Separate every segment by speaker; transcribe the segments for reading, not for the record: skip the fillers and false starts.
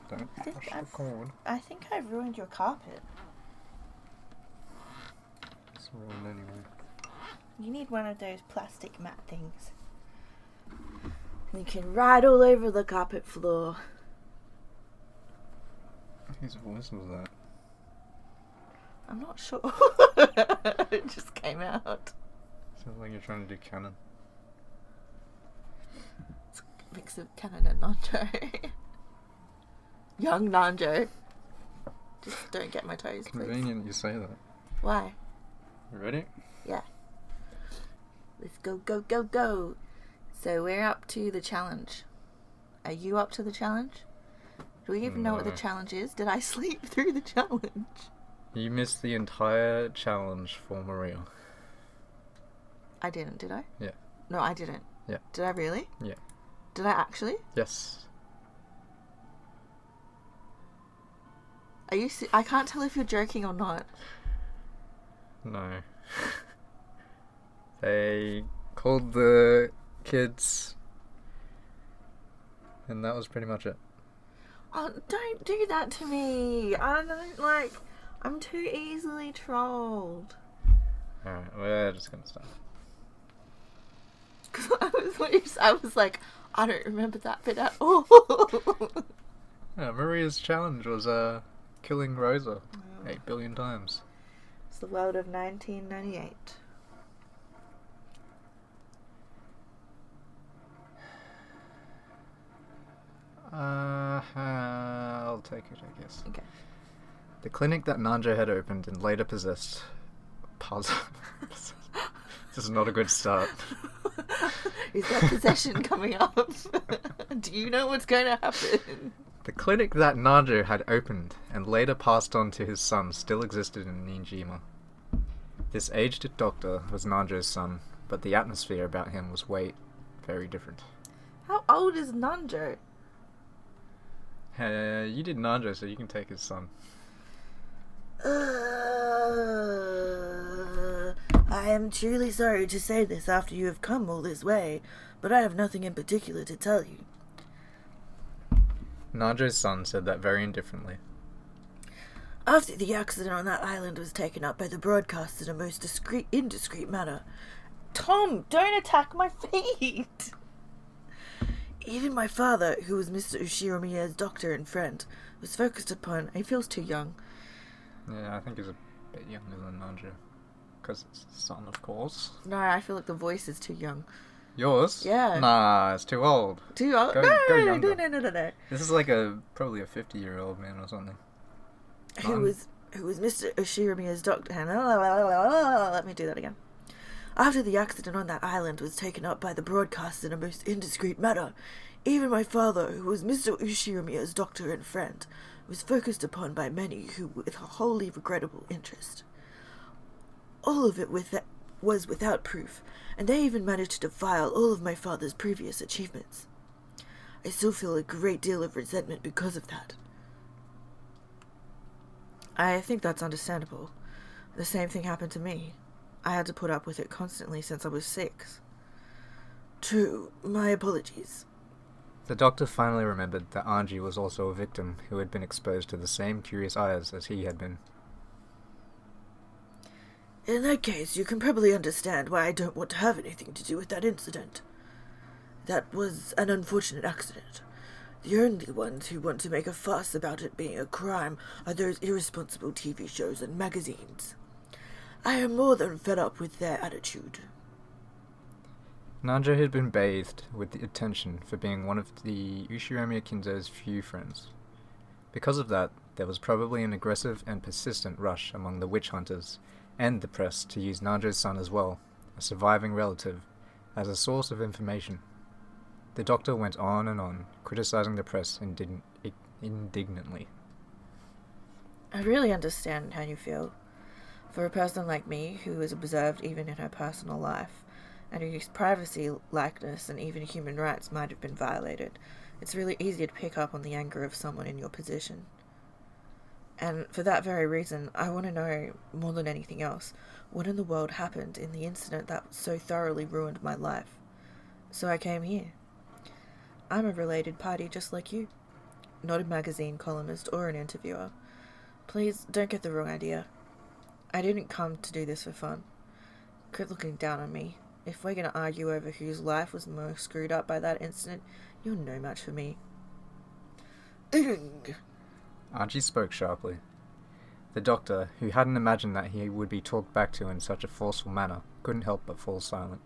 Speaker 1: Don't push the cord.
Speaker 2: I think I've ruined your carpet.
Speaker 1: It's ruined anyway.
Speaker 2: You need one of those plastic mat things. You can ride all over the carpet floor.
Speaker 1: Whose voice was that?
Speaker 2: I'm not sure. It just came out.
Speaker 1: Sounds like you're trying to do canon.
Speaker 2: It's a mix of Canon and Nanjo. Young Nanjo. Just don't get my toes, please.
Speaker 1: Convenient you say that.
Speaker 2: Why?
Speaker 1: You ready?
Speaker 2: Yeah. Let's go, go, go, go. So we're up to the challenge. Are you up to the challenge? Do we even know what the challenge is? Did I sleep through the challenge?
Speaker 1: You missed the entire challenge for Maria.
Speaker 2: I didn't, did I?
Speaker 1: Yeah.
Speaker 2: No, I didn't.
Speaker 1: Yeah.
Speaker 2: Did I really?
Speaker 1: Yeah.
Speaker 2: Did I actually?
Speaker 1: Yes.
Speaker 2: Are you? I can't tell if you're joking or not.
Speaker 1: No. They called the kids, and that was pretty much it.
Speaker 2: Oh, don't do that to me. I don't like... I'm too easily trolled.
Speaker 1: Alright, we're just gonna stop.
Speaker 2: Because I was like, I don't remember that bit at all.
Speaker 1: Yeah, Maria's challenge was killing Rosa 8 billion times.
Speaker 2: It's the world of 1998.
Speaker 1: I'll take it, I guess.
Speaker 2: Okay.
Speaker 1: The clinic that Nanjo had opened and later possessed... This is not a good start.
Speaker 2: Is that possession coming up? Do you know what's going to happen?
Speaker 1: The clinic that Nanjo had opened and later passed on to his son still existed in Ninjima. This aged doctor was Nanjo's son, but the atmosphere about him was very different.
Speaker 2: How old is Nanjo?
Speaker 1: You did Nanjo, so you can take his son.
Speaker 2: I am truly sorry to say this after you have come all this way, but I have nothing in particular to tell you.
Speaker 1: Nanjo's son said that very indifferently.
Speaker 2: After the accident on that island was taken up by the broadcast in a most indiscreet manner. Tom, don't attack my feet! Even my father, who was Mr. Ushiromiya's doctor and friend, was focused upon... He feels too young.
Speaker 1: Yeah, I think he's a bit younger than Nanjo. Because it's his son, of course.
Speaker 2: No, I feel like the voice is too young.
Speaker 1: Yours?
Speaker 2: Yeah.
Speaker 1: Nah, it's too old.
Speaker 2: Too old?
Speaker 1: Go younger.
Speaker 2: No.
Speaker 1: This is like probably a 50-year-old man or something.
Speaker 2: Who was Mr. Ushiromiya's doctor. Let me do that again. After the accident on that island was taken up by the broadcast in a most indiscreet manner, even my father, who was Mr. Ushiromiya's doctor and friend, was focused upon by many who with a wholly regrettable interest. All of it was without proof, and they even managed to defile all of my father's previous achievements. I still feel a great deal of resentment because of that. I think that's understandable. The same thing happened to me. I had to put up with it constantly since I was 6. True, my apologies.
Speaker 1: The doctor finally remembered that Anji was also a victim who had been exposed to the same curious eyes as he had been.
Speaker 2: In that case, you can probably understand why I don't want to have anything to do with that incident. That was an unfortunate accident. The only ones who want to make a fuss about it being a crime are those irresponsible TV shows and magazines. I am more than fed up with their attitude.
Speaker 1: Nanjo had been bathed with the attention for being one of the Ushiromiya Kinzo's few friends. Because of that, there was probably an aggressive and persistent rush among the witch hunters and the press to use Nanjo's son as well, a surviving relative, as a source of information. The doctor went on and on, criticizing the press indignantly.
Speaker 2: I really understand how you feel. For a person like me, who is observed even in her personal life, and whose privacy, likeness, and even human rights might have been violated, it's really easy to pick up on the anger of someone in your position. And for that very reason, I want to know, more than anything else, what in the world happened in the incident that so thoroughly ruined my life. So I came here. I'm a related party just like you. not a magazine columnist or an interviewer. Please don't get the wrong idea. I didn't come to do this for fun. Quit looking down on me. If we're going to argue over whose life was most screwed up by that incident, you're no match for me.
Speaker 1: Archie spoke sharply. The doctor, who hadn't imagined that he would be talked back to in such a forceful manner, couldn't help but fall silent.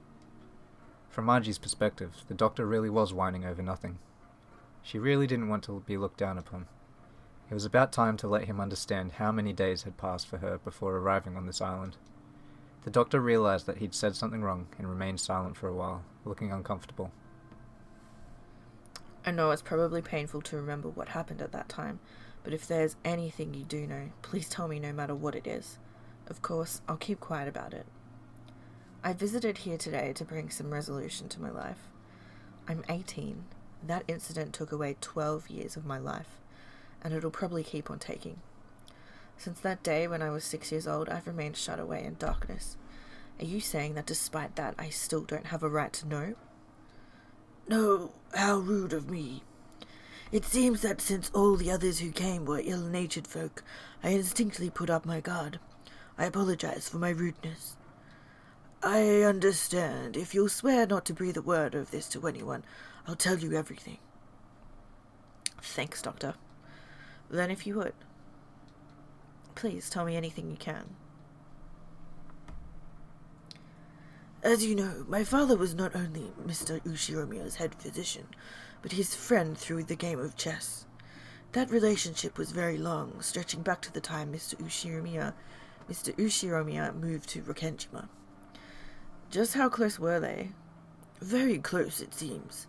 Speaker 1: From Archie's perspective, the doctor really was whining over nothing. She really didn't want to be looked down upon. It was about time to let him understand how many days had passed for her before arriving on this island. The doctor realized that he'd said something wrong and remained silent for a while, looking uncomfortable.
Speaker 2: I know it's probably painful to remember what happened at that time, but if there's anything you do know, please tell me no matter what it is. Of course, I'll keep quiet about it. I visited here today to bring some resolution to my life. I'm 18. That incident took away 12 years of my life, and it'll probably keep on taking. Since that day when I was 6 years old, I've remained shut away in darkness. Are you saying that despite that, I still don't have a right to know? No, how rude of me. It seems that since all the others who came were ill-natured folk, I instinctively put up my guard. I apologize for my rudeness. I understand. If you'll swear not to breathe a word of this to anyone, I'll tell you everything. Thanks, Doctor. Then if you would, please tell me anything you can. As you know, my father was not only Mr. Ushiromiya's head physician, but his friend through the game of chess. That relationship was very long, stretching back to the time Mr. Ushiromiya moved to Rokenjima. Just how close were they? Very close, it seems.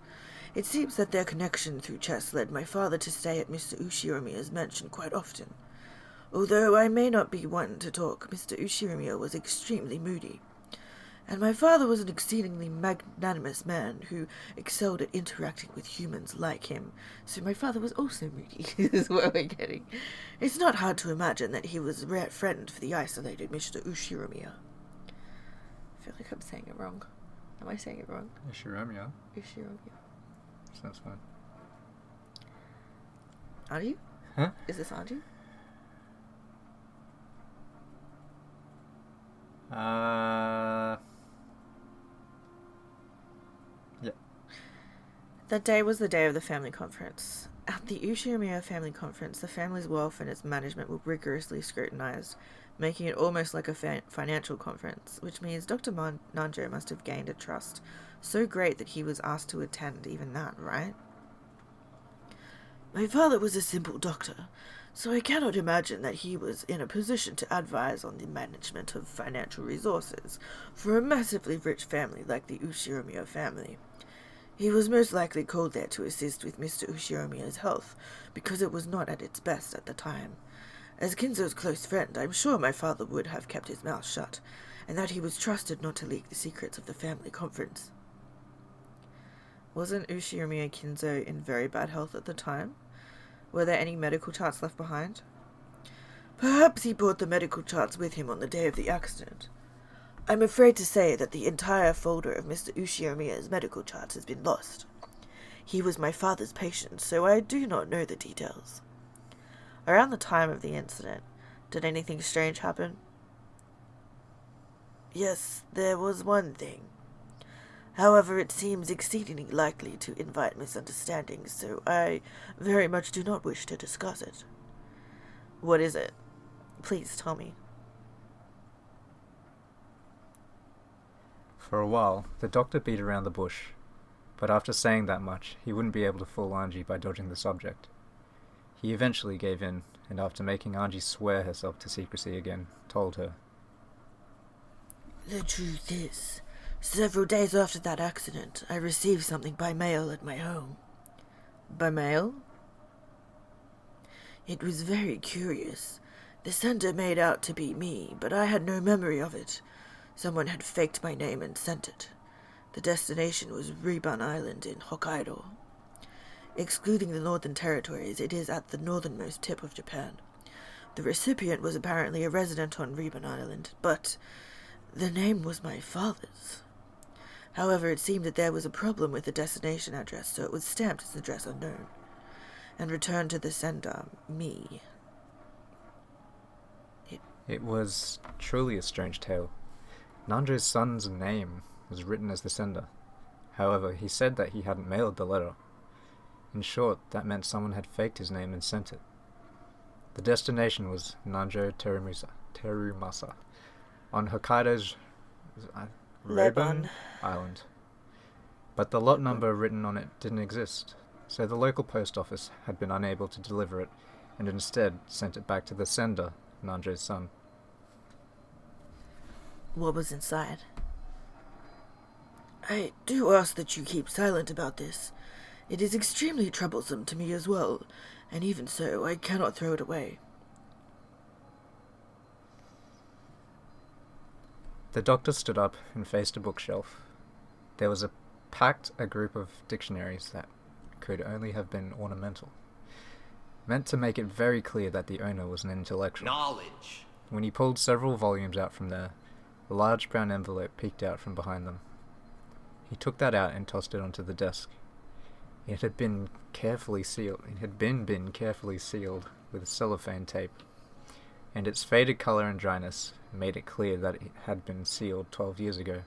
Speaker 2: It seems that their connection through chess led my father to stay at Mr. Ushiromiya's mansion quite often. Although I may not be one to talk, Mr. Ushiromiya was extremely moody. And my father was an exceedingly magnanimous man who excelled at interacting with humans like him, so my father was also moody, is what we're getting. It's not hard to imagine that he was a rare friend for the isolated Mr. Ushiromiya. I feel like I'm saying it wrong. Am I saying it wrong?
Speaker 1: Ushiromiya?
Speaker 2: Ushiromiya.
Speaker 1: Sounds fine.
Speaker 2: Anju?
Speaker 1: Huh?
Speaker 2: Is this Anju?
Speaker 1: Yeah.
Speaker 2: That day was the day of the family conference. At the Ushiromiya family conference, the family's wealth and its management were rigorously scrutinized, making it almost like a financial conference, which means Dr. Nanjo must have gained a trust so great that he was asked to attend even that, right? My father was a simple doctor, so I cannot imagine that he was in a position to advise on the management of financial resources for a massively rich family like the Ushiromiya family. He was most likely called there to assist with Mr. Ushiromiya's health, because it was not at its best at the time. As Kinzo's close friend, I'm sure my father would have kept his mouth shut, and that he was trusted not to leak the secrets of the family conference. Wasn't Ushiromiya Kinzo in very bad health at the time? Were there any medical charts left behind? Perhaps he brought the medical charts with him on the day of the accident. I'm afraid to say that the entire folder of Mr. Ushiromiya's medical charts has been lost. He was my father's patient, so I do not know the details. Around the time of the incident, did anything strange happen? Yes, there was one thing. However, it seems exceedingly likely to invite misunderstandings, so I very much do not wish to discuss it. What is it? Please tell me.
Speaker 1: For a while, the doctor beat around the bush, but after saying that much, he wouldn't be able to fool Angie by dodging the subject. He eventually gave in, and after making Angie swear herself to secrecy again, told her. The truth is, several days after that accident, I received something by mail at my home. By mail? It was very curious. The sender made out to be me, but I had no memory of it. Someone had faked my name and sent it. The destination was Riban Island in Hokkaido. Excluding the northern territories, it is at the northernmost tip of Japan. The recipient was apparently a resident on Riban Island, but the name was my father's. However, it seemed that there was a problem with the destination address, so it was stamped as address unknown.
Speaker 2: and returned to the sender, me.
Speaker 1: It was truly a strange tale. Nanjo's son's name was written as the sender. However, he said that he hadn't mailed the letter. In short, that meant someone had faked his name and sent it. The destination was Nanjo Terumasa, on Hokkaido's Rebun Island. But the lot number written on it didn't exist, so the local post office had been unable to deliver it, and instead sent it back to the sender, Nanjo's son.
Speaker 2: What was inside? I do ask that you keep silent about this. It is extremely troublesome to me as well, and even so, I cannot throw it away.
Speaker 1: The doctor stood up and faced a bookshelf. There was a group of dictionaries that could only have been ornamental, meant to make it very clear that the owner was an intellectual.
Speaker 3: Knowledge.
Speaker 1: When he pulled several volumes out from there, a large brown envelope peeked out from behind them. He took that out and tossed it onto the desk. It had been carefully sealed. It had been carefully sealed with cellophane tape, and its faded color and dryness made it clear that it had been sealed 12 years ago.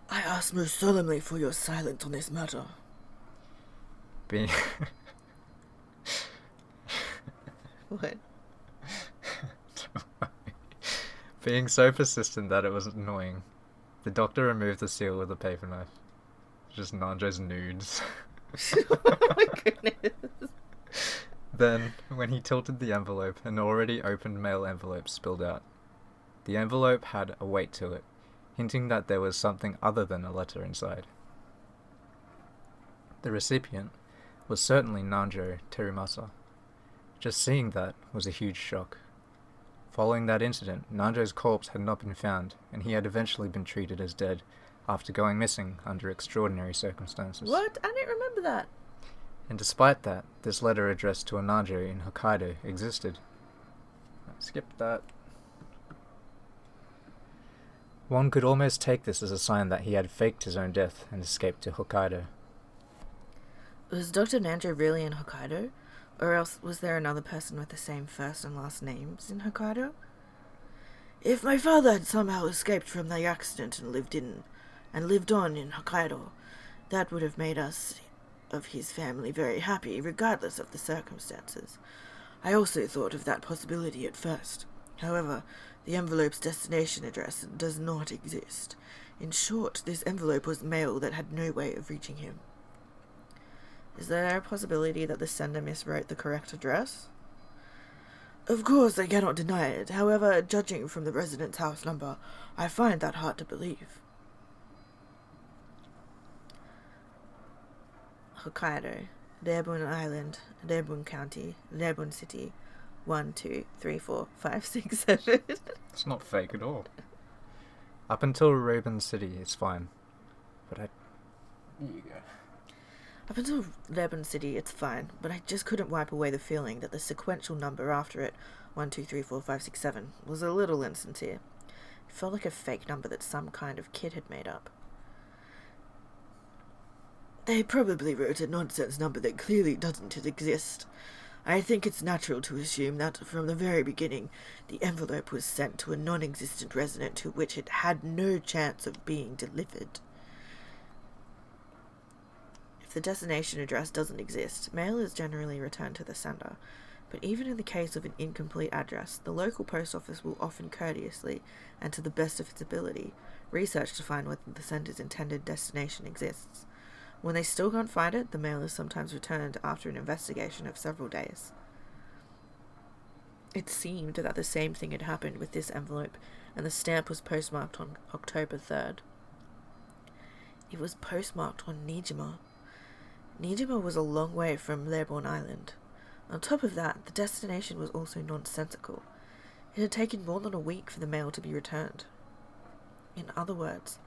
Speaker 2: I ask most solemnly for your silence on this matter.
Speaker 1: Being
Speaker 2: What?
Speaker 1: Being so persistent that it was annoying, the doctor removed the seal with a paper knife. Just Nanjo's nudes.
Speaker 2: Oh my goodness.
Speaker 1: Then, when he tilted the envelope, an already opened mail envelope spilled out. The envelope had a weight to it, hinting that there was something other than a letter inside. The recipient was certainly Nanjo Terumasa. Just seeing that was a huge shock. Following that incident, Nanjo's corpse had not been found, and he had eventually been treated as dead after going missing under extraordinary circumstances.
Speaker 2: What? I didn't remember that.
Speaker 1: And despite that, this letter addressed to a Nanjo in Hokkaido existed. Skip that. One could almost take this as a sign that he had faked his own death and escaped to Hokkaido.
Speaker 2: Was Dr. Nanjo really in Hokkaido? Or else was there another person with the same first and last names in Hokkaido? If my father had somehow escaped from the accident and lived on in Hokkaido, that would have made us of his family very happy, regardless of the circumstances. I also thought of that possibility at first. However, the envelope's destination address does not exist. In short, this envelope was mail that had no way of reaching him. Is there a possibility that the sender miswrote the correct address? Of course, I cannot deny it. However, judging from the resident's house number, I find that hard to believe. Hokkaido, Rebun Island, Rebun County, Rebun City, 1, 2, 3, 4, 5, 6, 7.
Speaker 1: It's not fake at all. Up until Rebun City, it's fine. But Here you go.
Speaker 2: Up until Rebun City, it's fine, but I just couldn't wipe away the feeling that the sequential number after it, 1, 2, 3, 4, 5, 6, 7, was a little insincere. It felt like a fake number that some kind of kid had made up. They probably wrote a nonsense number that clearly doesn't exist. I think it's natural to assume that from the very beginning, the envelope was sent to a non-existent resident to which it had no chance of being delivered. If the destination address doesn't exist, mail is generally returned to the sender. But even in the case of an incomplete address, the local post office will often courteously, and to the best of its ability, research to find whether the sender's intended destination exists. When they still can't find it, the mail is sometimes returned after an investigation of several days. It seemed that the same thing had happened with this envelope, and the stamp was postmarked on October 3rd. It was postmarked on Nijima. Nijima was a long way from Rebun Island. On top of that, the destination was also nonsensical. It had taken more than a week for the mail to be returned. In other words,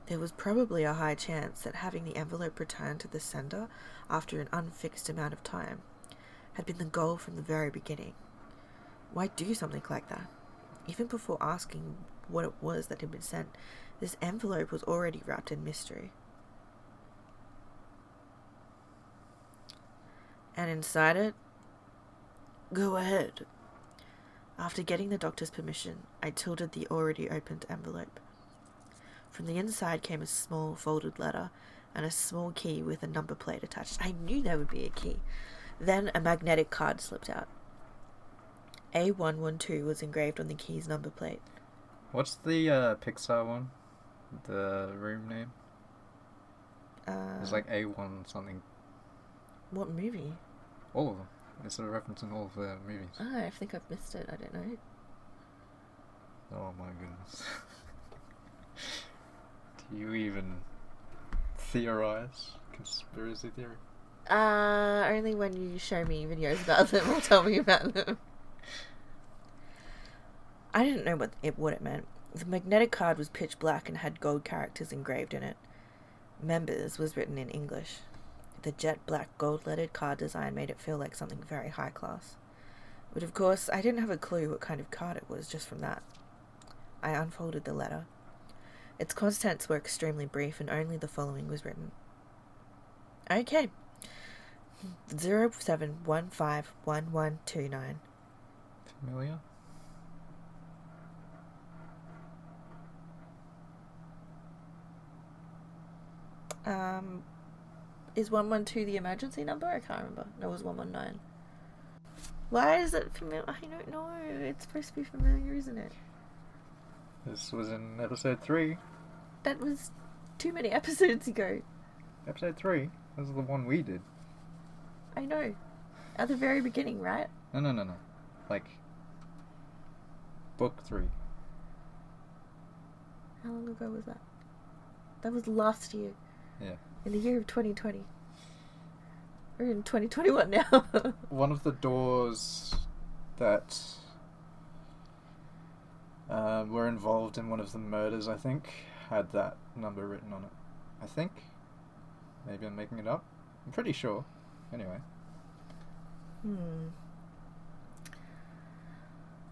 Speaker 2: there was probably a high chance that having the envelope returned to the sender after an unfixed amount of time had been the goal from the very beginning. Why do something like that? Even before asking what it was that had been sent, this envelope was already wrapped in mystery. And inside it, go ahead. After getting the doctor's permission, I tilted the already opened envelope. From the inside came a small folded letter and a small key with a number plate attached. I knew there would be a key. Then a magnetic card slipped out. A112 was engraved on the key's number plate.
Speaker 1: What's the Pixar one? The room name? It's like A1 something.
Speaker 2: What movie?
Speaker 1: All of them. It's a reference in all of the movies.
Speaker 2: Oh, I think I've missed it. I don't know.
Speaker 1: Oh my goodness. Do you even theorize conspiracy theory?
Speaker 2: Only when you show me videos about them or tell me about them. I didn't know what it meant. The magnetic card was pitch black and had gold characters engraved in it. Members was written in English. The jet black gold-lettered card design made it feel like something very high class. But of course, I didn't have a clue what kind of card it was just from that. I unfolded the letter. Its contents were extremely brief and only the following was written. Okay. 07151129.
Speaker 1: Familiar?
Speaker 2: Is 112 the emergency number? I can't remember. No, it was 119. Why is it familiar? I don't know. It's supposed to be familiar, isn't it?
Speaker 1: This was in episode 3.
Speaker 2: That was too many episodes ago.
Speaker 1: Episode 3? This is the one we did.
Speaker 2: I know. At the very beginning, right?
Speaker 1: No. Like, book 3.
Speaker 2: How long ago was that? That was last year.
Speaker 1: Yeah.
Speaker 2: In the year of 2020. We're in 2021 now.
Speaker 1: One of the doors that were involved in one of the murders, I think, had that number written on it. I think. Maybe I'm making it up. I'm pretty sure. Anyway.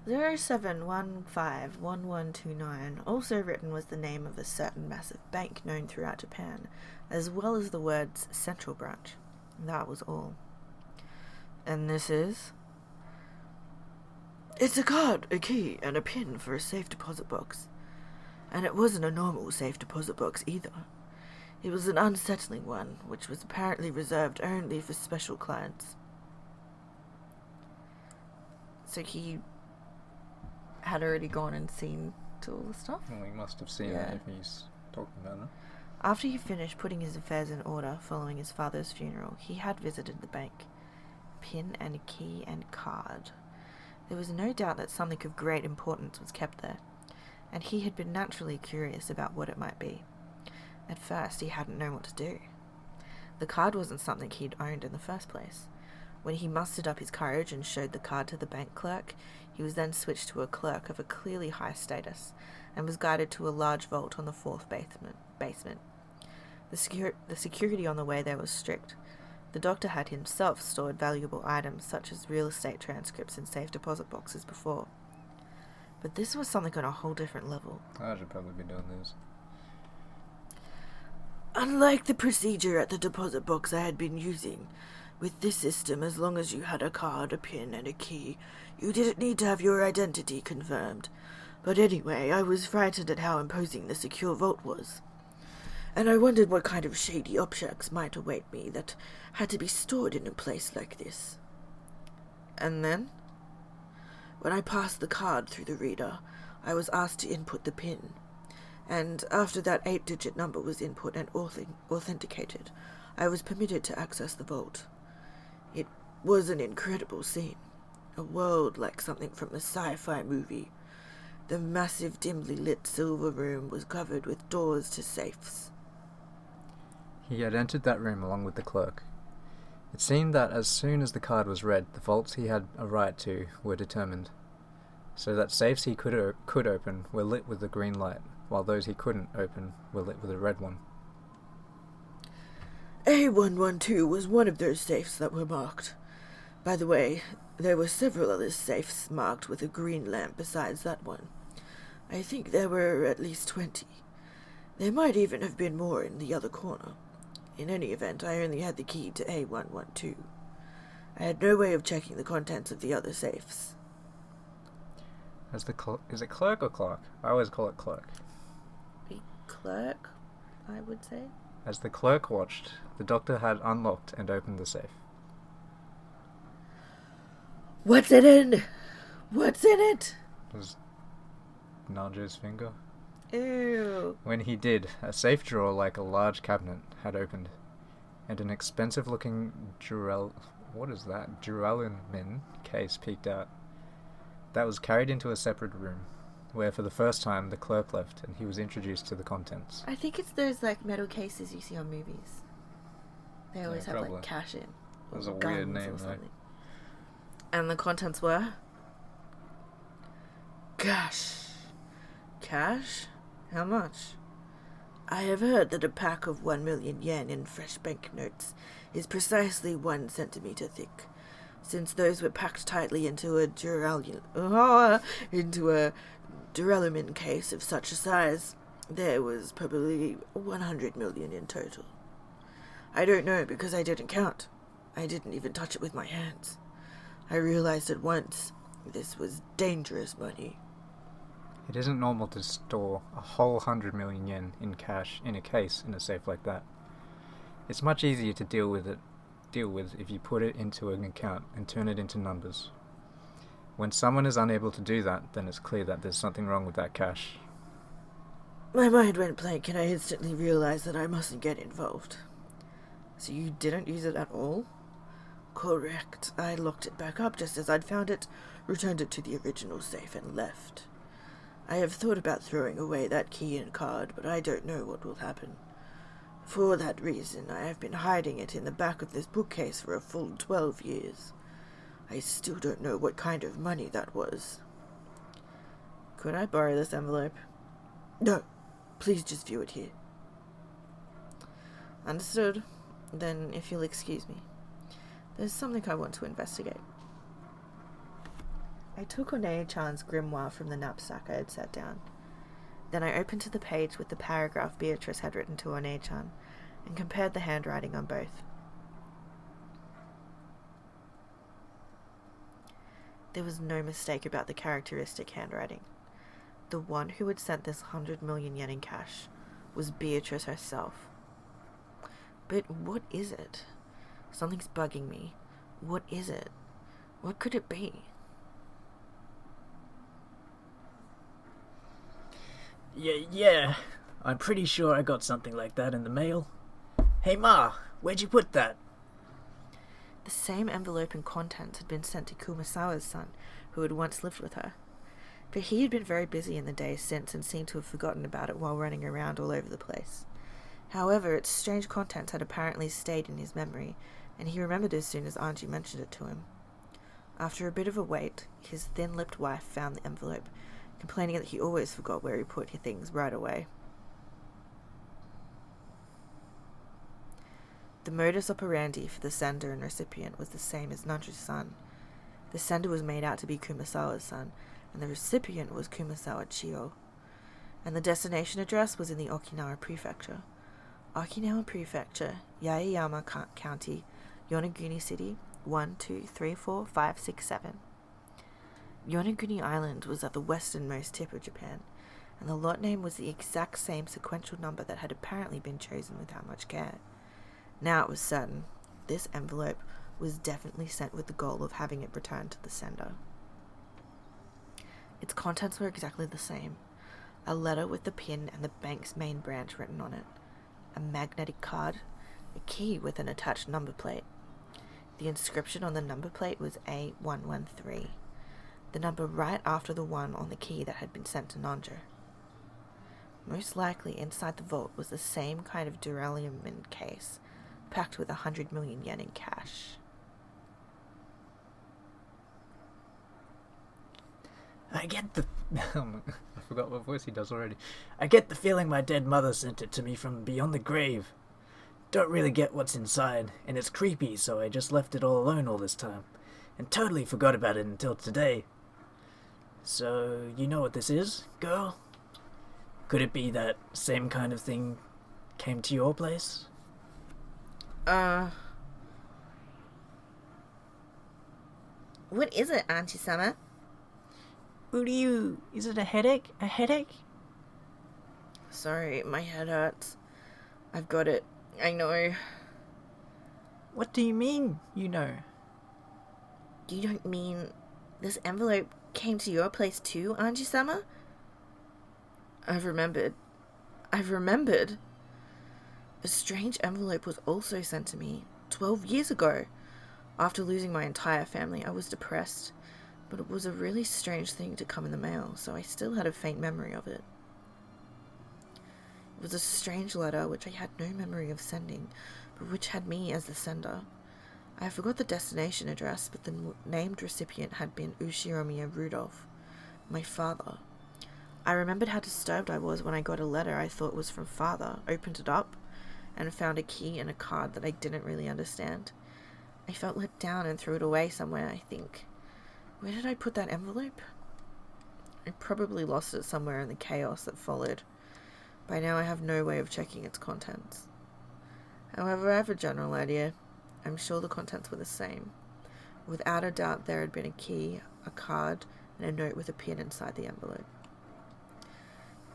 Speaker 2: 07151129. Also written was the name of a certain massive bank known throughout Japan, as well as the words Central Branch. That was all. And this is... It's a card, a key, and a pin for a safe deposit box. And it wasn't a normal safe deposit box either. It was an unsettling one, which was apparently reserved only for special clients. So he had already gone and seen to all the stuff?
Speaker 1: Well, he must have seen it if he's talking about it.
Speaker 2: After he finished putting his affairs in order following his father's funeral, he had visited the bank. Pin and a key and card. There was no doubt that something of great importance was kept there, and he had been naturally curious about what it might be. At first, he hadn't known what to do. The card wasn't something he'd owned in the first place. When he mustered up his courage and showed the card to the bank clerk, he was then switched to a clerk of a clearly high status, and was guided to a large vault on the 4th basement. The security on the way there was strict. The doctor had himself stored valuable items such as real estate transcripts in safe deposit boxes before. But this was something on a whole different level.
Speaker 1: I should probably be doing this.
Speaker 2: Unlike the procedure at the deposit box I had been using, with this system, as long as you had a card, a pin, and a key, you didn't need to have your identity confirmed. But anyway, I was frightened at how imposing the secure vault was. And I wondered what kind of shady objects might await me that had to be stored in a place like this. And then, when I passed the card through the reader, I was asked to input the pin. And after that 8-digit number was input and authenticated, I was permitted to access the vault. It was an incredible scene. A world like something from a sci-fi movie. The massive, dimly lit silver room was covered with doors to safes.
Speaker 1: He had entered that room along with the clerk. It seemed that as soon as the card was read, the vaults he had a right to were determined, so that safes he could open were lit with a green light, while those he couldn't open were lit with a red one.
Speaker 2: A112 was one of those safes that were marked. By the way, there were several other safes marked with a green lamp besides that one. I think there were at least 20. There might even have been more in the other corner. In any event, I only had the key to A112. I had no way of checking the contents of the other safes.
Speaker 1: Is it clerk or clerk? I always call it clerk.
Speaker 2: The clerk, I would say.
Speaker 1: As the clerk watched, the doctor had unlocked and opened the safe.
Speaker 2: What's it in? What's in it?
Speaker 1: It was Nanjo's finger.
Speaker 2: Ew.
Speaker 1: When he did, a safe drawer like a large cabinet had opened, and an expensive-looking duralumin case peeked out. That was carried into a separate room, where for the first time the clerk left and he was introduced to the contents.
Speaker 2: I think it's those like metal cases you see on movies. They always have
Speaker 1: probably.
Speaker 2: like cash in.
Speaker 1: That's a weird name, though.
Speaker 2: And the contents were cash. Cash? How much? I have heard that a pack of 1 million yen in fresh banknotes is precisely 1 centimeter thick. Since those were packed tightly into a duralumin case of such a size, there was probably 100 million in total. I don't know because I didn't count. I didn't even touch it with my hands. I realized at once this was dangerous money.
Speaker 1: It isn't normal to store a whole 100 million yen in cash in a case in a safe like that. It's much easier to deal with if you put it into an account and turn it into numbers. When someone is unable to do that, then it's clear that there's something wrong with that cash.
Speaker 2: My mind went blank and I instantly realized that I mustn't get involved. So you didn't use it at all? Correct. I locked it back up just as I'd found it, returned it to the original safe and left. I have thought about throwing away that key and card, but I don't know what will happen. For that reason, I have been hiding it in the back of this bookcase for a full 12 years. I still don't know what kind of money that was. Could I borrow this envelope? No. Please just view it here. Understood. Then, if you'll excuse me, there's something I want to investigate. I took Onei-chan's grimoire from the knapsack I had set down. Then I opened to the page with the paragraph Beatrice had written to Onei-chan and compared the handwriting on both. There was no mistake about the characteristic handwriting. The one who had sent this 100 million yen in cash was Beatrice herself. But what is it? Something's bugging me. What is it? What could it be?
Speaker 3: Yeah, I'm pretty sure I got something like that in the mail. Hey Ma, where'd you put that?
Speaker 2: The same envelope and contents had been sent to Kumasawa's son, who had once lived with her. But he had been very busy in the days since and seemed to have forgotten about it while running around all over the place. However, its strange contents had apparently stayed in his memory, and he remembered as soon as Anji mentioned it to him. After a bit of a wait, his thin-lipped wife found the envelope, complaining that he always forgot where he put things right away. The modus operandi for the sender and recipient was the same as Nanju's son. The sender was made out to be Kumasawa's son, and the recipient was Kumasawa Chiyo. And the destination address was in the Okinawa Prefecture. Okinawa Prefecture, Yaeyama County, Yonaguni City, 1, 2, 3, 4, 5, 6, 7. Yonaguni Island was at the westernmost tip of Japan, and the lot name was the exact same sequential number that had apparently been chosen without much care. Now it was certain, this envelope was definitely sent with the goal of having it returned to the sender. Its contents were exactly the same. A letter with the pin and the bank's main branch written on it, a magnetic card, a key with an attached number plate. The inscription on the number plate was A113. The number right after the one on the key that had been sent to Nanjo. Most likely inside the vault was the same kind of duralumin case, packed with 100 million yen in cash.
Speaker 3: I get the...
Speaker 1: I forgot what voice he does already.
Speaker 3: I get the feeling my dead mother sent it to me from beyond the grave. Don't really get what's inside, and it's creepy, so I just left it all alone all this time, and totally forgot about it until today. So, you know what this is, girl? Could it be that same kind of thing came to your place?
Speaker 2: What is it, Auntie Summer?
Speaker 3: Uryu, is it a headache? A headache?
Speaker 2: Sorry, my head hurts. I've got it. I know.
Speaker 3: What do you mean, you know?
Speaker 2: You don't mean this envelope came to your place too, Auntie Summer? I've remembered. A strange envelope was also sent to me 12 years ago. After losing my entire family, I was depressed, but it was a really strange thing to come in the mail, so I still had a faint memory of it. It was a strange letter which I had no memory of sending, but which had me as the sender. I forgot the destination address, but the named recipient had been Ushiromiya Rudolph, my father. I remembered how disturbed I was when I got a letter I thought was from father, opened it up, and found a key and a card that I didn't really understand. I felt let down and threw it away somewhere, I think. Where did I put that envelope? I probably lost it somewhere in the chaos that followed. By now I have no way of checking its contents. However, I have a general idea. I'm sure the contents were the same. Without a doubt there had been a key, a card, and a note with a pin inside the envelope.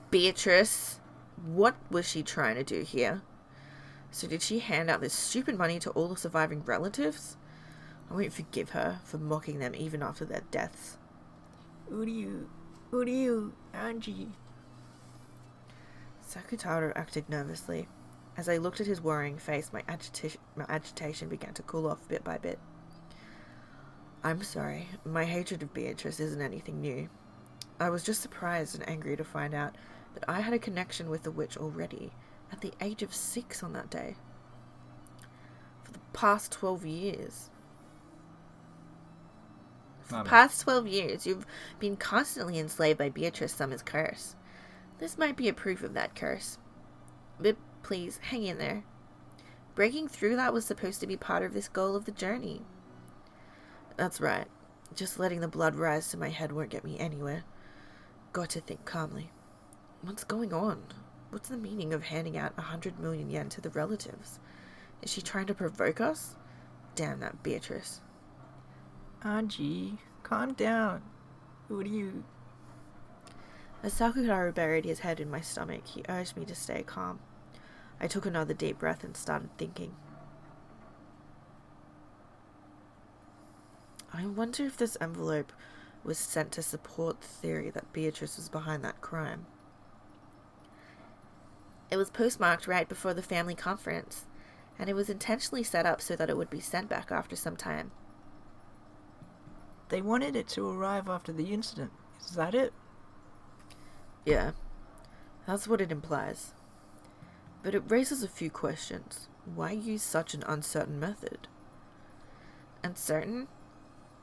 Speaker 2: Beatrice, what was she trying to do here? So did she hand out this stupid money to all the surviving relatives? I won't forgive her for mocking them even after their deaths.
Speaker 3: Uryu, Angie.
Speaker 2: Sakutaro acted nervously. As I looked at his worrying face, my agitation began to cool off bit by bit. I'm sorry, my hatred of Beatrice isn't anything new. I was just surprised and angry to find out that I had a connection with the witch already, at the age of 6 on that day. For the past 12 years. You've been constantly enslaved by Beatrice Summer's curse. This might be a proof of that curse. But please, hang in there. Breaking through that was supposed to be part of this goal of the journey. That's right. Just letting the blood rise to my head won't get me anywhere. Got to think calmly. What's going on? What's the meaning of handing out 100 million yen to the relatives? Is she trying to provoke us? Damn that Beatrice.
Speaker 3: Angie, calm down. Uryu.
Speaker 2: As Sakutaro buried his head in my stomach, he urged me to stay calm. I took another deep breath and started thinking. I wonder if this envelope was sent to support the theory that Beatrice was behind that crime. It was postmarked right before the family conference, and it was intentionally set up so that it would be sent back after some time.
Speaker 3: They wanted it to arrive after the incident. Is that it?
Speaker 2: Yeah, that's what it implies. But it raises a few questions. Why use such an uncertain method? Uncertain?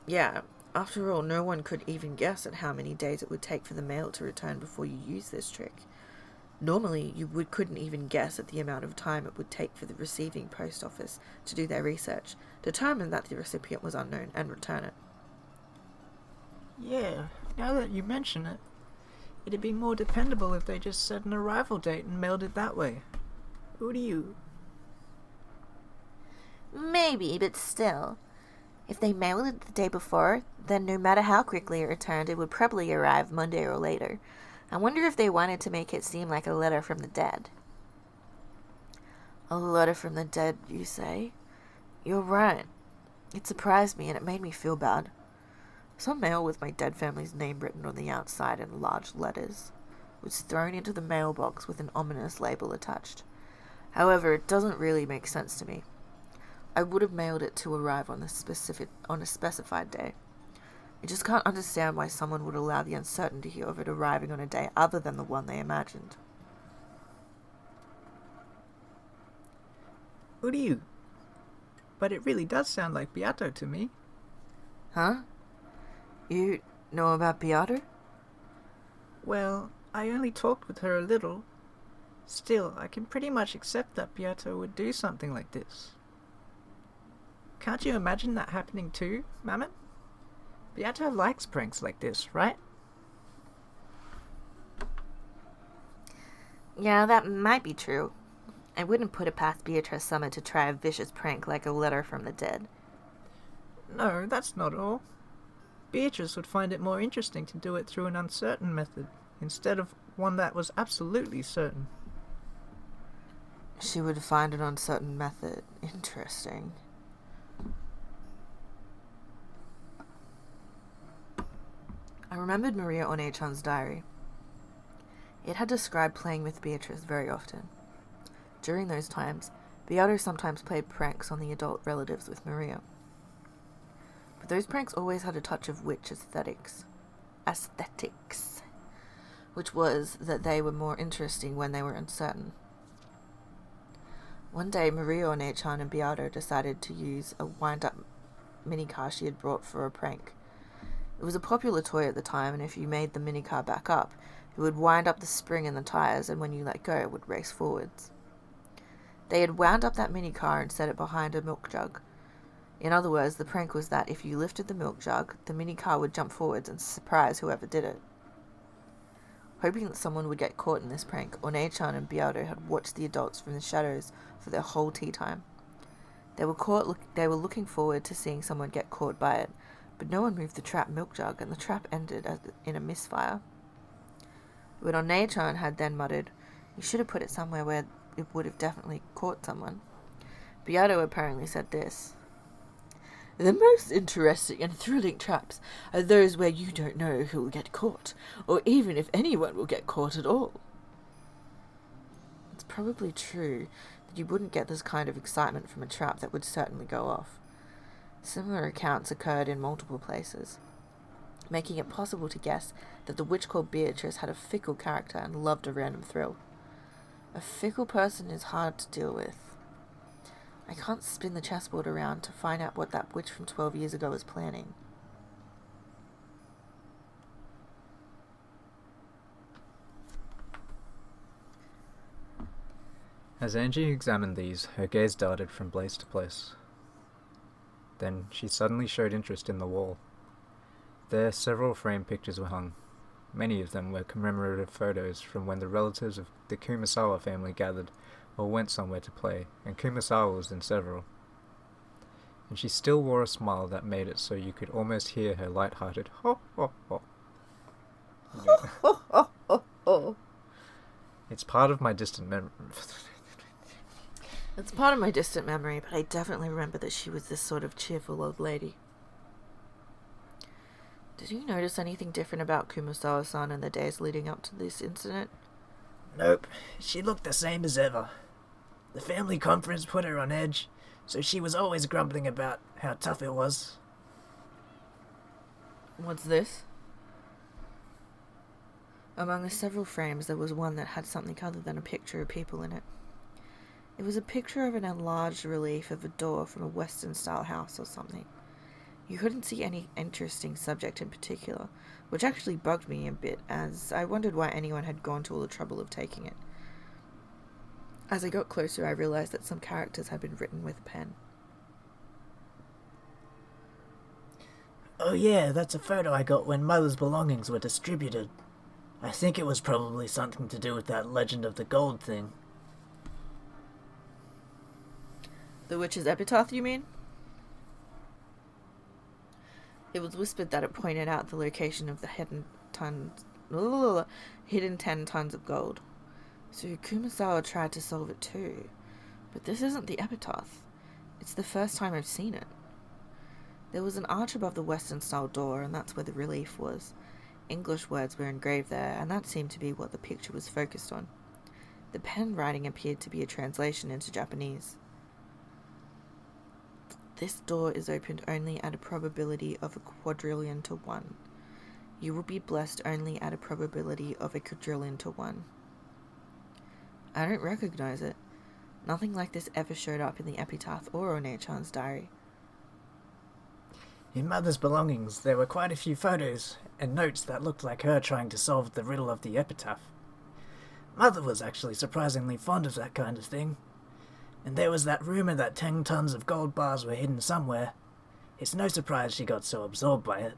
Speaker 2: Yeah, after all, no one could even guess at how many days it would take for the mail to return before you use this trick. Normally, you couldn't even guess at the amount of time it would take for the receiving post office to do their research, determine that the recipient was unknown, and return it.
Speaker 3: Yeah, now that you mention it, it'd be more dependable if they just set an arrival date and mailed it that way. Uryu.
Speaker 2: Maybe, but still. If they mailed it the day before, then no matter how quickly it returned, it would probably arrive Monday or later. I wonder if they wanted to make it seem like a letter from the dead. A letter from the dead, you say? You're right. It surprised me and it made me feel bad. Some mail with my dead family's name written on the outside in large letters was thrown into the mailbox with an ominous label attached. However, it doesn't really make sense to me. I would have mailed it to arrive on a specified day. I just can't understand why someone would allow the uncertainty of it arriving on a day other than the one they imagined.
Speaker 3: Uryu. But it really does sound like Beato to me.
Speaker 2: Huh? You know about Beato?
Speaker 3: Well, I only talked with her a little. Still, I can pretty much accept that Beato would do something like this. Can't you imagine that happening too, Mammon? Beato likes pranks like this, right?
Speaker 2: Yeah, that might be true. I wouldn't put it past Beatrice Summer to try a vicious prank like a letter from the dead.
Speaker 3: No, that's not all.
Speaker 1: Beatrice would find it more interesting to do it through an uncertain method, instead of one that was absolutely certain.
Speaker 2: She would find an uncertain method interesting. I remembered Maria One-chan's diary. It had described playing with Beatrice very often. During those times, Beato sometimes played pranks on the adult relatives with Maria. But those pranks always had a touch of witch aesthetics, which was that they were more interesting when they were uncertain. One day, Maria One-chan and Beato decided to use a wind-up minicar she had brought for a prank. It was a popular toy at the time, and if you made the minicar back up, it would wind up the spring in the tires, and when you let go, it would race forwards. They had wound up that minicar and set it behind a milk jug. In other words, the prank was that if you lifted the milk jug, the minicar would jump forwards and surprise whoever did it. Hoping that someone would get caught in this prank, One-chan and Beato had watched the adults from the shadows for their whole tea time. They were looking forward to seeing someone get caught by it, but no one moved the trap milk jug, and the trap ended in a misfire. But One-chan had then muttered, "You should have put it somewhere where it would have definitely caught someone." Beato apparently said this: "The most interesting and thrilling traps are those where you don't know who will get caught, or even if anyone will get caught at all." It's probably true that you wouldn't get this kind of excitement from a trap that would certainly go off. Similar accounts occurred in multiple places, making it possible to guess that the witch called Beatrice had a fickle character and loved a random thrill. A fickle person is hard to deal with. I can't spin the chessboard around to find out what that witch from 12 years ago was planning.
Speaker 1: As Angie examined these, her gaze darted from place to place. Then she suddenly showed interest in the wall. There, several framed pictures were hung. Many of them were commemorative photos from when the relatives of the Kumasawa family gathered or went somewhere to play, and Kumasawa was in several. And she still wore a smile that made it so you could almost hear her light-hearted ho ho ho.
Speaker 2: Ho ho ho ho.
Speaker 1: It's part of my distant memory.
Speaker 2: It's part of my distant memory, but I definitely remember that she was this sort of cheerful old lady. Did you notice anything different about Kumasawa-san in the days leading up to this incident?
Speaker 3: Nope, she looked the same as ever. The family conference put her on edge, so she was always grumbling about how tough it was.
Speaker 2: What's this? Among the several frames, there was one that had something other than a picture of people in it. It was a picture of an enlarged relief of a door from a Western-style house or something. You couldn't see any interesting subject in particular, which actually bugged me a bit, as I wondered why anyone had gone to all the trouble of taking it. As I got closer, I realized that some characters had been written with a pen.
Speaker 3: Oh yeah, that's a photo I got when Mother's belongings were distributed. I think it was probably something to do with that legend of the gold thing.
Speaker 2: The witch's epitaph, you mean? It was whispered that it pointed out the location of the hidden 10 tons of gold. So Kumasawa tried to solve it too. But this isn't the epitaph. It's the first time I've seen it. There was an arch above the Western-style door, and that's where the relief was. English words were engraved there, and that seemed to be what the picture was focused on. The pen writing appeared to be a translation into Japanese. This door is opened only at a probability of a quadrillion to 1. You will be blessed only at a probability of a quadrillion to 1. I don't recognize it. Nothing like this ever showed up in the epitaph or One-chan's diary.
Speaker 3: In Mother's belongings, there were quite a few photos and notes that looked like her trying to solve the riddle of the epitaph. Mother was actually surprisingly fond of that kind of thing. And there was that rumor that 10 tons of gold bars were hidden somewhere. It's no surprise she got so absorbed by it.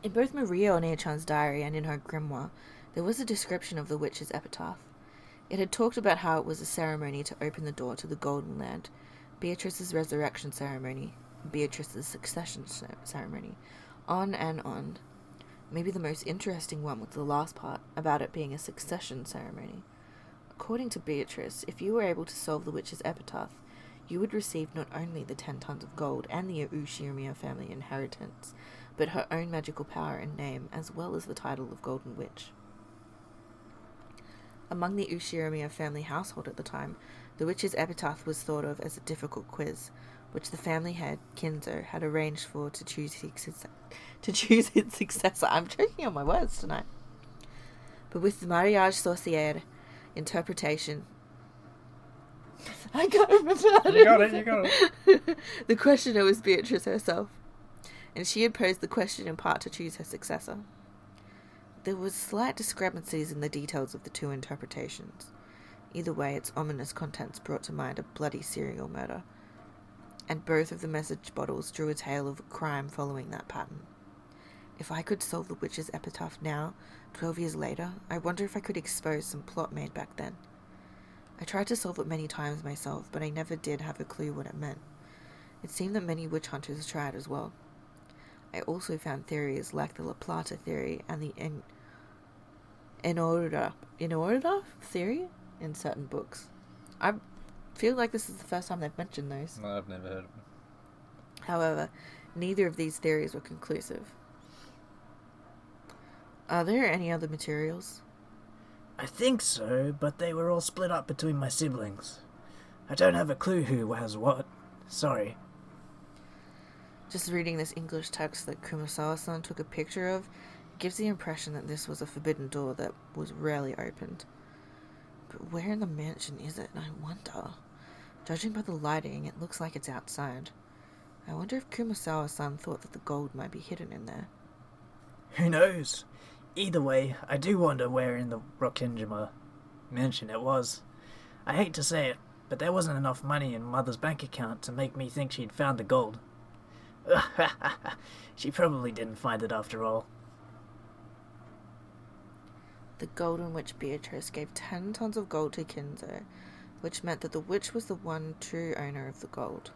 Speaker 2: In both Maria One-chan's diary and in her grimoire, there was a description of the witch's epitaph. It had talked about how it was a ceremony to open the door to the Golden Land, Beatrice's resurrection ceremony. Beatrice's succession ceremony. On and on. Maybe the most interesting one was the last part, about it being a succession ceremony. According to Beatrice, if you were able to solve the witch's epitaph, you would receive not only the 10 tons of gold and the Ushirimiya family inheritance, but her own magical power and name, as well as the title of Golden Witch. Among the Ushirimiya family household at the time, the witch's epitaph was thought of as a difficult quiz, which the family head, Kinzo, had arranged for to choose its successor. I'm choking on my words tonight. But with the mariage sorcière interpretation... I can't remember how to...
Speaker 1: You got it.
Speaker 2: The questioner was Beatrice herself, and she had posed the question in part to choose her successor. There was slight discrepancies in the details of the two interpretations. Either way, its ominous contents brought to mind a bloody serial murder, and both of the message bottles drew a tale of crime following that pattern. If I could solve the witch's epitaph now, 12 years later, I wonder if I could expose some plot made back then. I tried to solve it many times myself, but I never did have a clue what it meant. It seemed that many witch hunters tried as well. I also found theories like the La Plata theory and the in-order theory in certain books. I feel like this is the first time they've mentioned those.
Speaker 1: No, I've never heard of them.
Speaker 2: However, neither of these theories were conclusive. Are there any other materials?
Speaker 3: I think so, but they were all split up between my siblings. I don't have a clue who has what. Sorry.
Speaker 2: Just reading this English text that Kumasawa-san took a picture of gives the impression that this was a forbidden door that was rarely opened. But where in the mansion is it, I wonder? Judging by the lighting, it looks like it's outside. I wonder if Kumasawa-san thought that the gold might be hidden in there.
Speaker 3: Who knows? Either way, I do wonder where in the Rokkenjima mansion it was. I hate to say it, but there wasn't enough money in Mother's bank account to make me think she'd found the gold. She probably didn't find it after all.
Speaker 2: The Golden Witch Beatrice gave 10 tons of gold to Kinzo, which meant that the witch was the one true owner of the gold.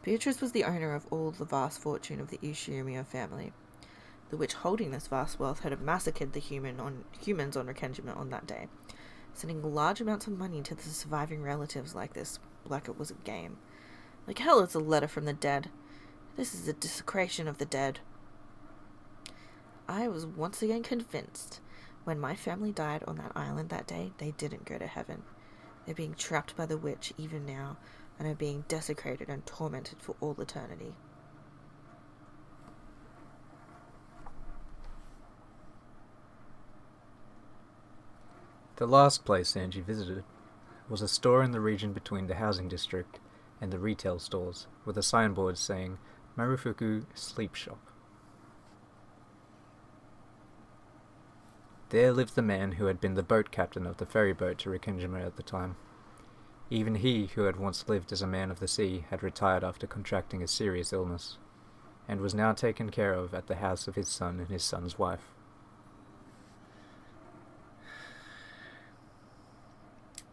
Speaker 2: Beatrice was the owner of all the vast fortune of the Ushirimiya family. The witch holding this vast wealth had massacred the humans on Rokkenjima on that day, sending large amounts of money to the surviving relatives like it was a game. Like hell, it's a letter from the dead. This is a desecration of the dead. I was once again convinced when my family died on that island that day, they didn't go to heaven. They're being trapped by the witch even now, and are being desecrated and tormented for all eternity.
Speaker 1: The last place Angie visited was a store in the region between the housing district and the retail stores, with a signboard saying Marufuku Sleep Shop. There lived the man who had been the boat captain of the ferry boat to Rokkenjima at the time. Even he, who had once lived as a man of the sea, had retired after contracting a serious illness, and was now taken care of at the house of his son and his son's wife.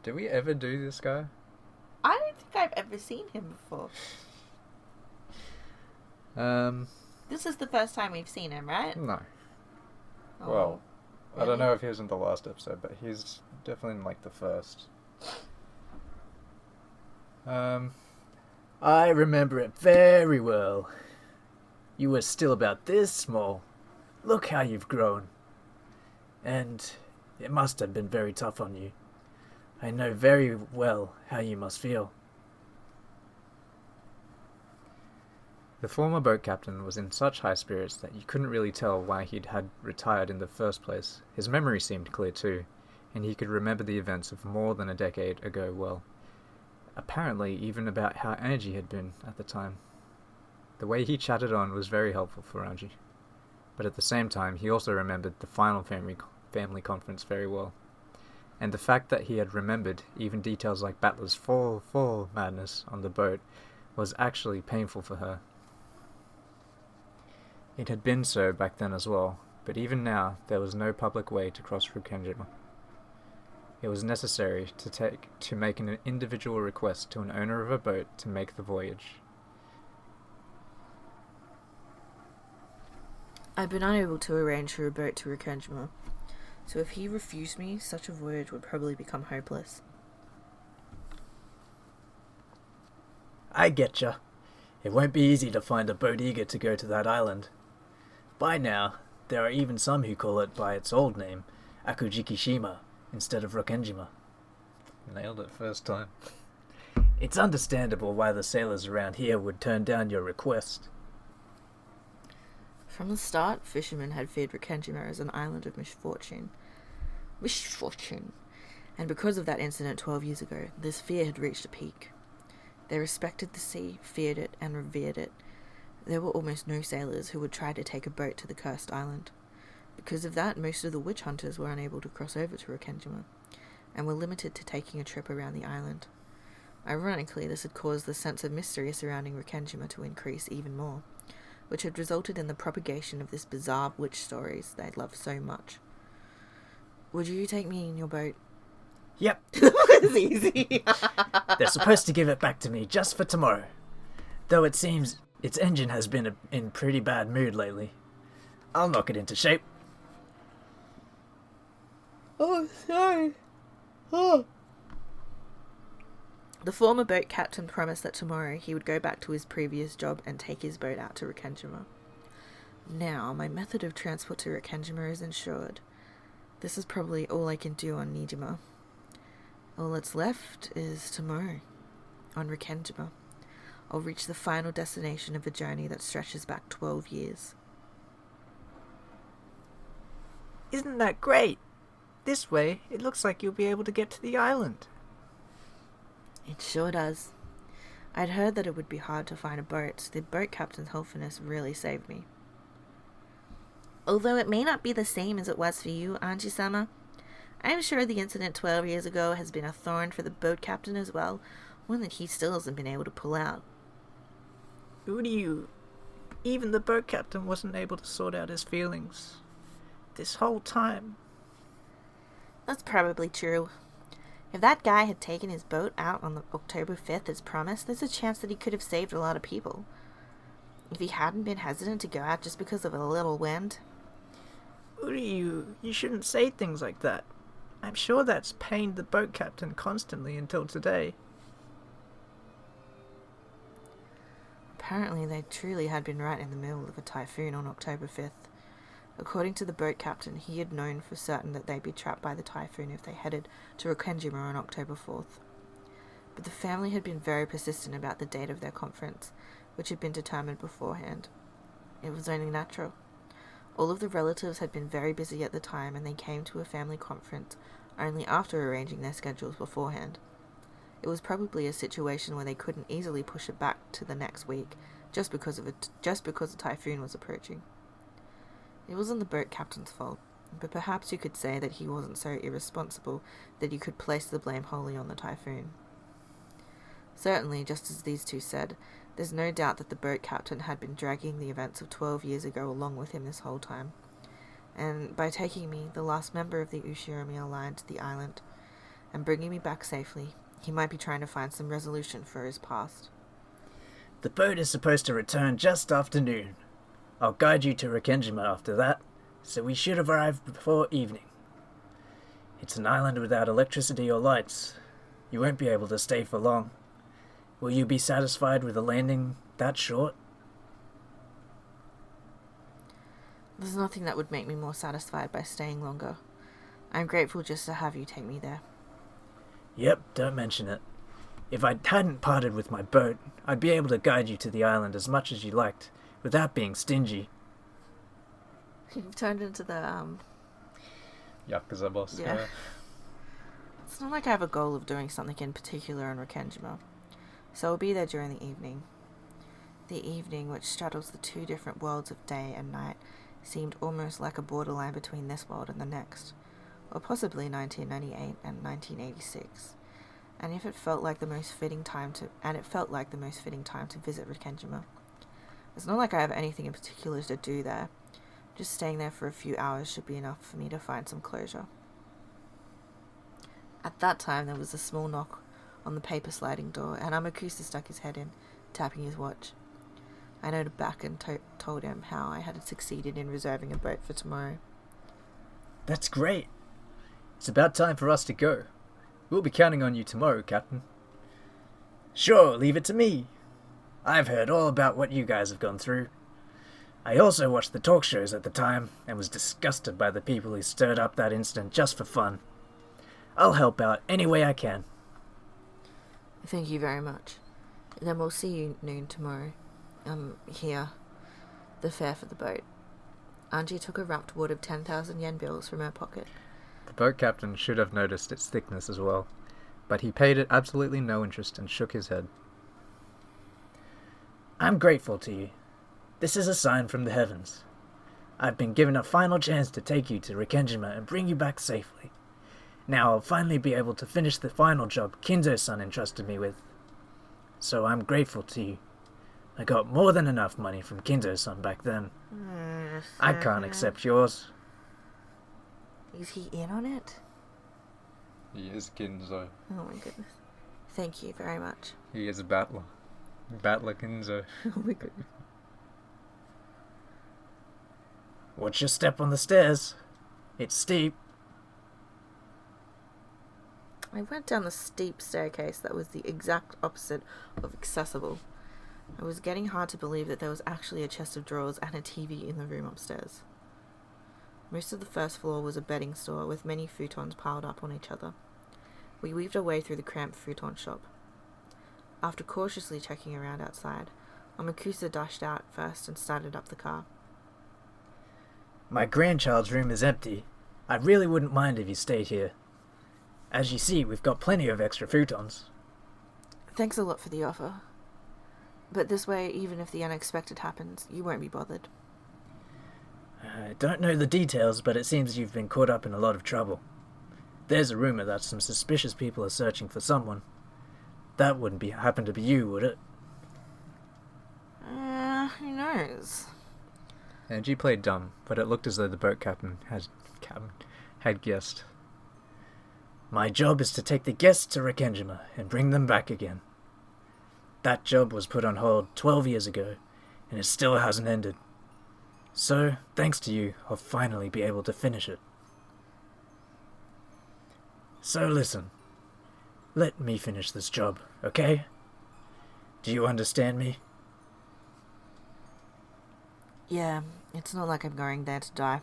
Speaker 1: Did we ever do this guy?
Speaker 2: I don't think I've ever seen him before. This is the first time we've seen him, right?
Speaker 1: No.
Speaker 2: Oh,
Speaker 1: Well, I
Speaker 2: really?
Speaker 1: don't know if he was in the last episode, but he's definitely in, like, the first.
Speaker 3: I remember it very well. You were still about this small. Look how you've grown. And it must have been very tough on you. I know very well how you must feel.
Speaker 1: The former boat captain was in such high spirits that you couldn't really tell why he'd had retired in the first place. His memory seemed clear too, and he could remember the events of more than a decade ago well. Apparently even about how Angie had been at the time. The way he chatted on was very helpful for Angie, but at the same time he also remembered the final family conference very well. And the fact that he had remembered even details like Battler's fall madness on the boat was actually painful for her. It had been so back then as well, but even now there was no public way to cross Rokkenjima. It was necessary to make an individual request to an owner of a boat to make the voyage.
Speaker 2: I've been unable to arrange for a boat to Rikkenjima, so if he refused me, such a voyage would probably become hopeless.
Speaker 3: I getcha. It won't be easy to find a boat eager to go to that island. By now, there are even some who call it by its old name, Akujikishima, instead of Rokkenjima.
Speaker 1: Nailed it first time.
Speaker 3: It's understandable why the sailors around here would turn down your request.
Speaker 2: From the start, fishermen had feared Rikkenjima as an island of misfortune. And because of that incident 12 years ago, this fear had reached a peak. They respected the sea, feared it, and revered it. There were almost no sailors who would try to take a boat to the cursed island. Because of that, most of the witch hunters were unable to cross over to Rikkenjima, and were limited to taking a trip around the island. Ironically, this had caused the sense of mystery surrounding Rikkenjima to increase even more, which had resulted in the propagation of this bizarre witch stories they'd loved so much. Would you take me in your boat?
Speaker 3: Yep.
Speaker 2: It's easy.
Speaker 3: They're supposed to give it back to me just for tomorrow. Though it seems its engine has been in pretty bad mood lately. I'll knock it into shape.
Speaker 2: Oh, sorry. Oh. The former boat captain promised that tomorrow he would go back to his previous job and take his boat out to Rikkenjima. Now, my method of transport to Rikkenjima is ensured. This is probably all I can do on Nijima. All that's left is tomorrow, on Rikkenjima. I'll reach the final destination of a journey that stretches back 12 years.
Speaker 3: Isn't that great? This way, it looks like you'll be able to get to the island.
Speaker 2: It sure does. I'd heard that it would be hard to find a boat, so the boat captain's helpfulness really saved me. Although it may not be the same as it was for you, Anji-sama, I'm sure the incident 12 years ago has been a thorn for the boat captain as well, one that he still hasn't been able to pull out.
Speaker 3: Who do you... Even the boat captain wasn't able to sort out his feelings. This whole time.
Speaker 2: That's probably true. If that guy had taken his boat out on October 5th as promised, there's a chance that he could have saved a lot of people. If he hadn't been hesitant to go out just because of a little wind.
Speaker 3: You shouldn't say things like that. I'm sure that's pained the boat captain constantly until today.
Speaker 2: Apparently they truly had been right in the middle of a typhoon on October 5th. According to the boat captain, he had known for certain that they'd be trapped by the typhoon if they headed to Rikkenjima on October 4th. But the family had been very persistent about the date of their conference, which had been determined beforehand. It was only natural. All of the relatives had been very busy at the time, and they came to a family conference only after arranging their schedules beforehand. It was probably a situation where they couldn't easily push it back to the next week just because a typhoon was approaching. It wasn't the boat captain's fault, but perhaps you could say that he wasn't so irresponsible that you could place the blame wholly on the typhoon. Certainly, just as these two said, there's no doubt that the boat captain had been dragging the events of 12 years ago along with him this whole time, and by taking me, the last member of the Ushiromi line, to the island, and bringing me back safely, he might be trying to find some resolution for his past.
Speaker 3: The boat is supposed to return just after noon. I'll guide you to Rikkenjima after that, so we should have arrived before evening. It's an island without electricity or lights. You won't be able to stay for long. Will you be satisfied with a landing that short?
Speaker 2: There's nothing that would make me more satisfied by staying longer. I'm grateful just to have you take me there.
Speaker 3: Yep, don't mention it. If I hadn't parted with my boat, I'd be able to guide you to the island as much as you liked, without being stingy.
Speaker 2: You've turned into the,
Speaker 1: Yakuza boss.
Speaker 2: Yeah. It's not like I have a goal of doing something in particular on Rikkenjima, so I'll be there during the evening. The evening, which straddles the two different worlds of day and night, seemed almost like a borderline between this world and the next, or possibly 1998 and 1986. And it felt like the most fitting time to visit Rikkenjima. It's not like I have anything in particular to do there. Just staying there for a few hours should be enough for me to find some closure. At that time, there was a small knock on the paper sliding door, and Amakusa stuck his head in, tapping his watch. I nodded back and told him how I had succeeded in reserving a boat for tomorrow.
Speaker 1: That's great. It's about time for us to go. We'll be counting on you tomorrow, Captain.
Speaker 3: Sure, leave it to me. I've heard all about what you guys have gone through. I also watched the talk shows at the time and was disgusted by the people who stirred up that incident just for fun. I'll help out any way I can.
Speaker 2: Thank you very much. Then we'll see you noon tomorrow. Here. The fare for the boat. Angie took a wrapped wad of 10,000 yen bills from her pocket.
Speaker 1: The boat captain should have noticed its thickness as well, but he paid it absolutely no interest and shook his head.
Speaker 3: I'm grateful to you. This is a sign from the heavens. I've been given a final chance to take you to Rikkenjima and bring you back safely. Now I'll finally be able to finish the final job Kinzo-san entrusted me with. So I'm grateful to you. I got more than enough money from Kinzo-san back then. I can't accept yours.
Speaker 2: Is he in on it?
Speaker 1: He is Kinzo.
Speaker 2: Oh my goodness. Thank you very much.
Speaker 1: He is a battler. Battler Kinzo.
Speaker 2: Oh my goodness.
Speaker 3: Watch your step on the stairs. It's steep.
Speaker 2: I went down the steep staircase that was the exact opposite of accessible. It was getting hard to believe that there was actually a chest of drawers and a TV in the room upstairs. Most of the first floor was a bedding store with many futons piled up on each other. We weaved our way through the cramped futon shop. After cautiously checking around outside, Amakusa dashed out first and started up the car.
Speaker 3: My grandchild's room is empty. I really wouldn't mind if you stayed here. As you see, we've got plenty of extra futons.
Speaker 2: Thanks a lot for the offer. But this way, even if the unexpected happens, you won't be bothered.
Speaker 3: I don't know the details, but it seems you've been caught up in a lot of trouble. There's a rumor that some suspicious people are searching for someone. That wouldn't happen to be you, would it?
Speaker 2: Who knows?
Speaker 1: Angie played dumb, but it looked as though the boat captain had guessed.
Speaker 3: My job is to take the guests to Rikkenjima and bring them back again. That job was put on hold 12 years ago, and it still hasn't ended. So, thanks to you, I'll finally be able to finish it. So listen, let me finish this job, okay? Do you understand me?
Speaker 2: Yeah, it's not like I'm going there to die.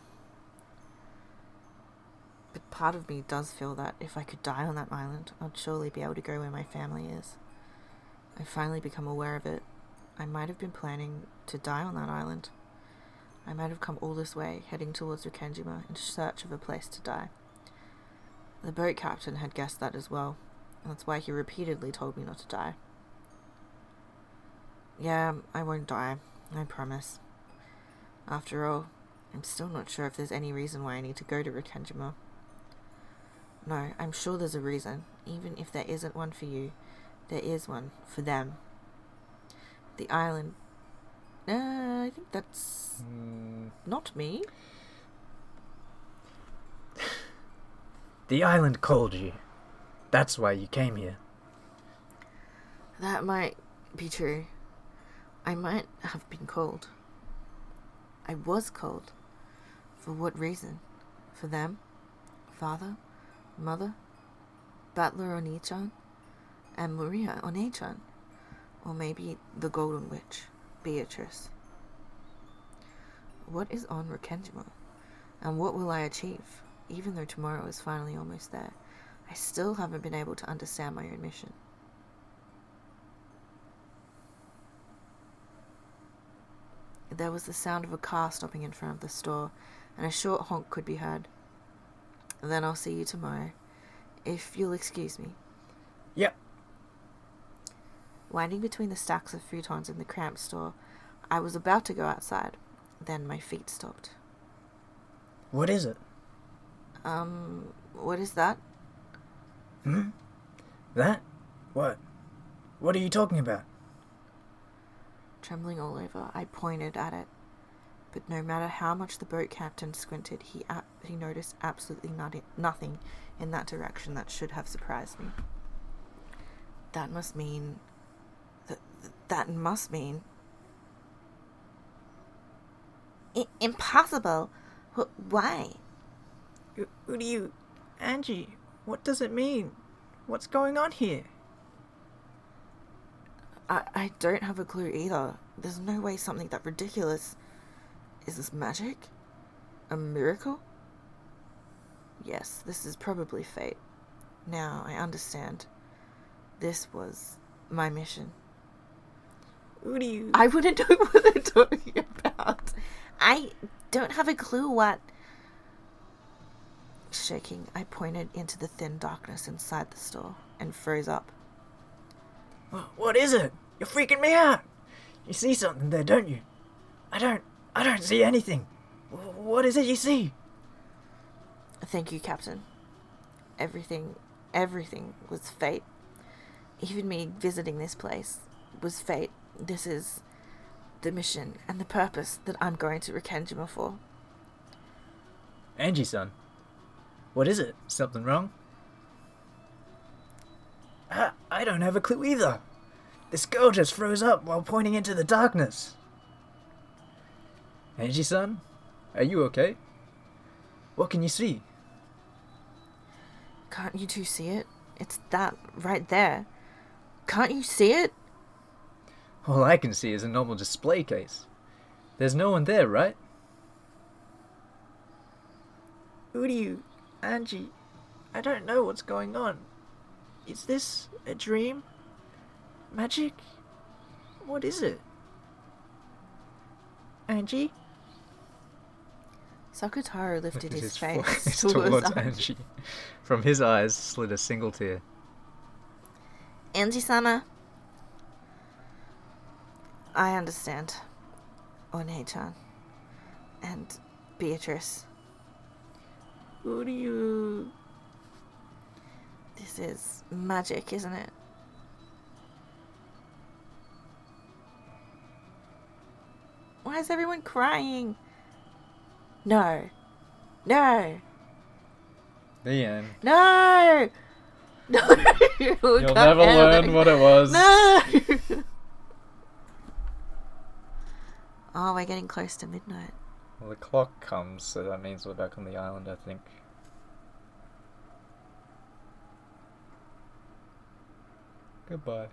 Speaker 2: But part of me does feel that if I could die on that island, I'd surely be able to go where my family is. I've finally become aware of it. I might have been planning to die on that island. I might have come all this way, heading towards Rikkenjima in search of a place to die. The boat captain had guessed that as well, and that's why he repeatedly told me not to die. Yeah, I won't die, I promise. After all, I'm still not sure if there's any reason why I need to go to Rikkenjima. No, I'm sure there's a reason. Even if there isn't one for you, there is one for them. The island... I think that's... not me.
Speaker 3: The island called you. That's why you came here.
Speaker 2: That might be true. I might have been called. I was called. For what reason? For them? Father? Mother? Battler Oni-chan? And Maria Oni-chan? Or maybe the Golden Witch, Beatrice. What is on Rikkenjima? And what will I achieve? Even though tomorrow is finally almost there, I still haven't been able to understand my own mission. There was the sound of a car stopping in front of the store, and a short honk could be heard. Then I'll see you tomorrow, if you'll excuse me.
Speaker 3: Yep.
Speaker 2: Winding between the stacks of futons in the cramped store, I was about to go outside. Then my feet stopped.
Speaker 3: What is it?
Speaker 2: What is that?
Speaker 3: That? What? What are you talking about?
Speaker 2: Trembling all over, I pointed at it. But no matter how much the boat captain squinted, he noticed absolutely nothing in that direction that should have surprised me. That must mean... That must mean... Impossible. Why?
Speaker 3: Uryu, Angie, what does it mean? What's going on here?
Speaker 2: I don't have a clue either. There's no way something that ridiculous. Is this magic? A miracle? Yes, this is probably fate. Now I understand. This was my mission.
Speaker 3: Uryu.
Speaker 2: I wouldn't know what they're talking about. I don't have a clue what... Shaking, I pointed into the thin darkness inside the store and froze up.
Speaker 3: What is it? You're freaking me out. You see something there, don't you? I don't see anything. What is it you see?
Speaker 2: Thank you, Captain. Everything was fate. Even me visiting this place was fate. This is the mission and the purpose that I'm going to Rekendjima for.
Speaker 1: Angie-san, what is it? Something wrong?
Speaker 3: I don't have a clue either. This girl just froze up while pointing into the darkness.
Speaker 1: Angie-san, are you okay? What can you see?
Speaker 2: Can't you two see it? It's that right there. Can't you see it?
Speaker 1: All I can see is a normal display case. There's no one there, right?
Speaker 3: Uryu, Angie, I don't know what's going on. Is this a dream? Magic? What is it? Angie?
Speaker 2: Sakutaro lifted his face
Speaker 1: towards Angie. From his eyes slid a single tear.
Speaker 2: Angie-sama. I understand. One-chan. And Beatrice.
Speaker 3: Uryu.
Speaker 2: This is magic, isn't it? Why is everyone crying? No. No.
Speaker 1: The end.
Speaker 2: No. No.
Speaker 1: You'll never learn what it was.
Speaker 2: No. Oh, we're getting close to midnight.
Speaker 1: Well, the clock comes, so that means we're back on the island, I think. Goodbye.